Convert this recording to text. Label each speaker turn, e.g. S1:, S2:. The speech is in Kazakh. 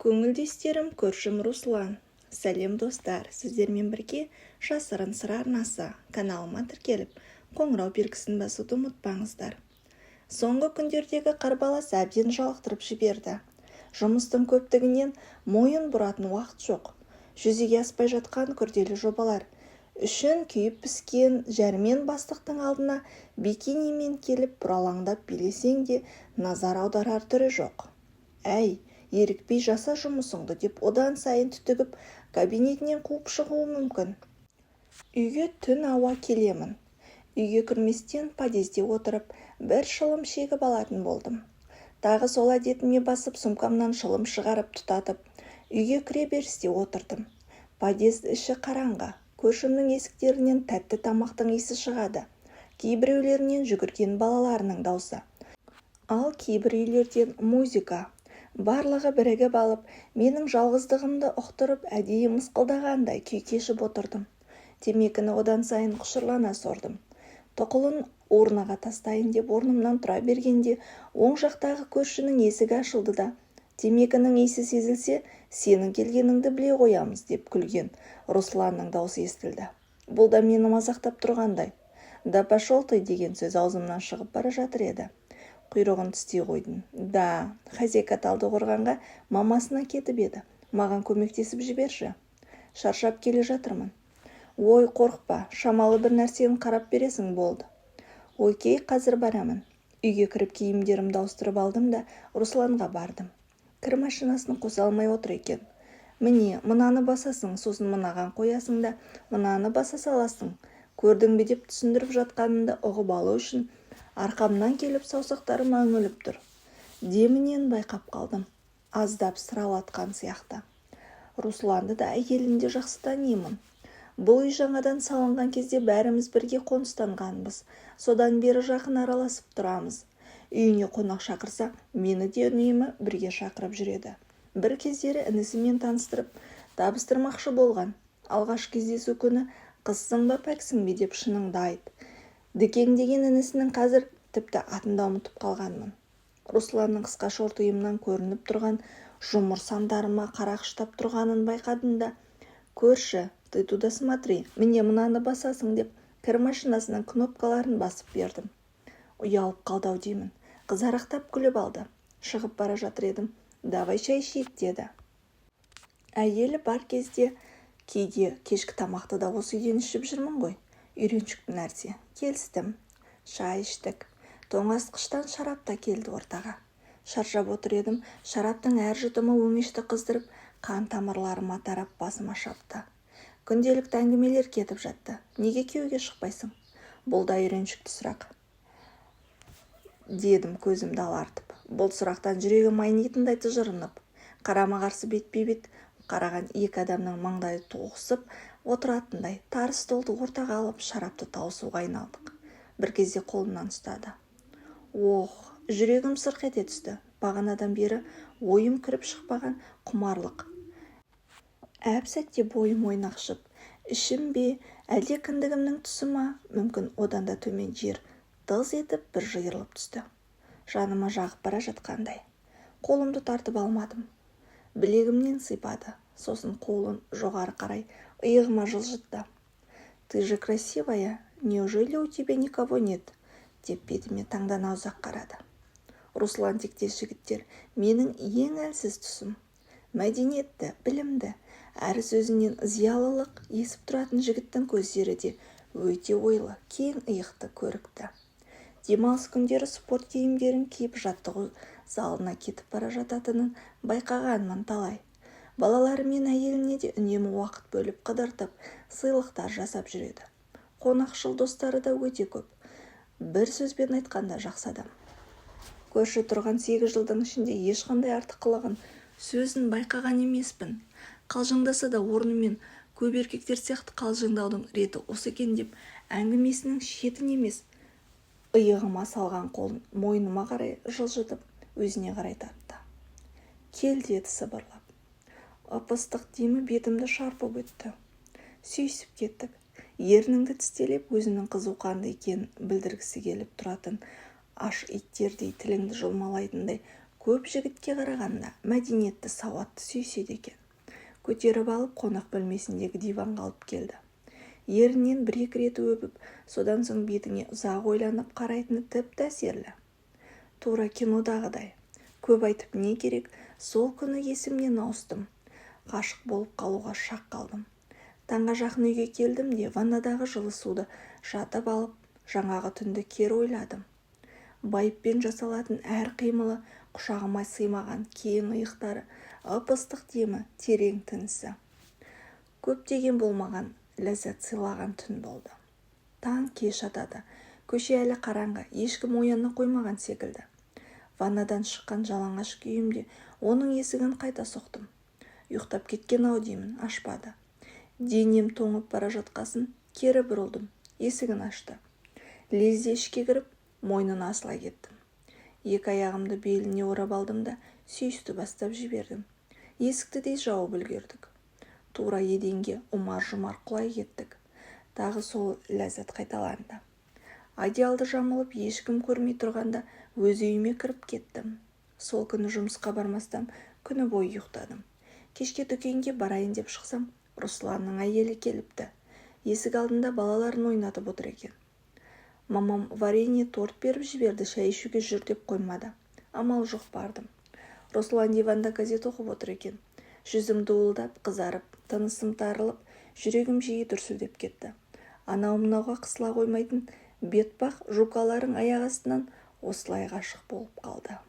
S1: Көңілдестерім көршім Руслан. Сәлем достар, сіздермен бірге жасырын сыр арнасы каналыма тіркеліп, қоңырау белгісін басуды ұмытпаңыздар. Соңғы күндердегі қарбалас әбден жалықтырып жіберді. Жұмыстың көптігінен мойын бұратын уақыт жоқ. Жүзеге аспай жатқан күрделі жобалар үшін күйіп піскен жәрмен бастықтың алдына бикинимен келіп бұралаңдап билесең де назар аударар түрі жоқ. Әй, ерікпей жаса жұмысыңды деп одан сайын түтігіп кабинетінен қуып шығуы мүмкін. Үйге түн ауа келемін. Үйге кірместен подъезде отырып бір шылым шегіп алатын болдым. Тағы сол әдетіме басып сумкамнан шылым шығарып тұтатып, үйге кіре берісте отырдым. Подъезд іші қараңғы. Көршімнің есіктерінен тәтті тамақтың иісі шығады. Кейбіреулерінен жүгірген балаларының даусы. Ал кейбір үйлерден музыка. Барлығы бірігіп алып, менің жалғыздығымды ұқтырып, әдейі мысқылдағандай күй кешіп отырдым. Темекіні одан сайын құшырлана сордым. Тұқылын орнаға тастайын деп орнымнан тұра бергенде, оң жақтағы көршінің есігі ашылды да, темекінің иісі сезілсе, сенің келгеніңді біле қоямыз деп күлген Русланның даусы естілді. Бұл да мені мазақтап тұрғандай. Да пошел ты деген сөз аузымнан шығып бара жатыр еді. Құйрығын тістей қойдым. Да, хозяйка Талдықорғанға мамасына кетіп еді. Маған көмектесіп жіберші. Шаршап келе жатырмын. Ой, қорықпа, шамалы бір нәрсені қарап бересің болды. Окей, қазір барамын. Үйге кіріп киімдерімді ауыстырып алдым да Русланға бардым. Кір машинасын қоса алмай отыр екен. Міне, мынаны басасың, сосын мынаған қоясың да, мынаны баса саласың. Көрдің бе деп түсіндіріп жатқанымды ұғып алу үшін арқамнан келіп саусақтарым үңіліп тұр. Демінен байқап қалдым. Аздап сыралатқан сияқты. Русланды да әйелін де жақсы танимын. Бұл үй жаңадан салынған кезде бәріміз бірге қоныстанғанбыз. Содан бері жақын араласып тұрамыз. Үйіне қонақ шақырса, мені де үнемі бірге шақырып жүреді. Бір кездері інісімен таныстырып, табыстырмақшы болған. Алғаш кездесу күні қызсың ба пәксің бе деп шыныңды айт. Дікеңдеген інісінің қазір тіпті атында ұмытып қалғанмын. Русланның қысқа шорт ұйымнан көрініп тұрған жұмыр сандарыма қарақштап тұрғанын байқадым да, көрші, ты туда смотри, міне мынаны басасың деп кір машинасының кнопкаларын басып бердім. Ұялып қалдау деймін. Қызарақтап күліп алды. Шығып бара жатыр едім. Давай шай ішейік деді. Әйелі бар кезде кейде кешкі тамақты да осы үйден ішіп жүрмін ғой. Үйреншікті нәрсе. Келістім. Шай іштік. Тоңазытқыштан шарап та келді ортаға. Шаршап отыр едім. Шараптың әр жұтымы өңешті қыздырып, қан тамырларыма тарап басыма шапты. Күнделікті әңгімелер кетіп жатты. Неге күйеуге шықпайсың? Бұл да үйреншікті сұрақ. Дедім көзімді алартып. Бұл сұрақтан жүрегім айнитындай тыжырынып, қарама-қарсы бетпе-бет қараған екі адамның маңдайы тоғысып отыратындай тар столды ортаға алып шарапты тауысуға айналдық. Бір кезде қолымнан ұстады. Ох, жүрегім сырқ ете түсті. Бағанадан бері ойым кіріп шықпаған құмарлық. Әп сәтте бойым ойнақшып, ішім бе, әлде кіндігімнің тұсы ма, мүмкін одан да төмен жер дыз етіп бір жиырылып түсті. Жаныма жағып бара жатқандай. Қолымды тартып алмадым. Білегімнен сипады. Сосын қолын жоғары қарай иығыма жылжытты. Ты же красивая, неужели у тебя никого нет? Деп бетіме таңдана ұзақ қарады. Руслан тектес жігіттер менің ең әлсіз тұсым. Мәдениетті, білімді, әр сөзінен зиялылық есіп тұратын жігіттің көздері де өте ойлы, кең иықты, көрікті. Демалыс күндері спорт киімдерін киіп жаттығу залына кетіп бара жататынын байқағанмын талай. Балалары мен әйеліне де үнемі уақыт бөліп қыдыртып, сыйлықтар жасап жүреді. Қонақшыл достары да өте көп. Бір сөзбен айтқанда жақсы адам. Көрші тұрған 8 жылдың ішінде ешқандай артықлығын сөзін байқаған емеспін. Қалжыңдаса да орнымен көп еркектер сияқты қалжыңдаудың реті осы екен деп әңгімесінің шетін емес, иығыма салған қолын мойныма қарай жылжытып, өзіне қарай тартты. Кел деді сыбырлап. Ып-ыстық демі бетімді шарпып өтті. Сүйісіп кеттік. Ерніңді тістелеп, өзінің қызу қанды екенін білдіргісі келіп тұратын аш иттердей тіліңді жұлмалайтындай көп жігітке қарағанда мәдениетті, сауатты сүйседі екен. Көтеріп алып қонақ бөлмесіндегі диванға алып келді. Ерінен бір-екі рет өбіп, содан соң бетіңе ұзақ ойланып қарайтыны тіпті әсерлі. Тура кинодағыдай. Көп айтып не керек, сол күні есімнен ауыстым. Ғашық болып қалуға шақ қалдым. Таңға жақын үйге келдім де ваннадағы жылы суды жатып алып, жаңағы түнді кері ойладым. Байыппен жасалатын әр қимылы, құшағыма сыймаған кең иықтары, ып-ыстық демі, терең тынысы. Көптеген болмаған ләззат сыйлаған түн болды. Таң кеш атады. Көше әлі қараңғы, ешкім ояна қоймаған секілді. Ваннадан шыққан жалаңаш күйімде оның есігін қайта соқтым. Ұйықтап кеткен-ау деймін, ашпады. Денем тоңып бара жатқасын кері бұрылдым, есігін ашты. Лезде ішке кіріп, мойнына асыла кеттім. Екі аяғымды беліне орап алдым да сүйісті бастап жібердім. Есікті де жауып үлгердік. Тура еденге ұмар-жұмар құлай кеттік. Тағы сол ләззат қайталанды. Одеялды жамылып ешкім көрмей тұрғанда өз үйіме кіріп кеттім. Сол күні жұмысқа бармастан күні бойы ұйықтадым. Кешке дүкенге барайын деп шықсам, Русланның әйелі келіпті. Есік алдында балаларын ойнатып отыр екен. Мамам варенье торт беріп жіберді, шай ішуге жүр деп қоймады. Амал жоқ бардым. Руслан диванда газет оқып отыр екен. Жүзім дуылдап, қызарып, тынысым тарылып, жүрегім жиі дүрсілдеп кетті. Анау-мынауға қысыла қоймайтын бетпақ жукаларың аяқ астынан осылай ғашық болып қалды.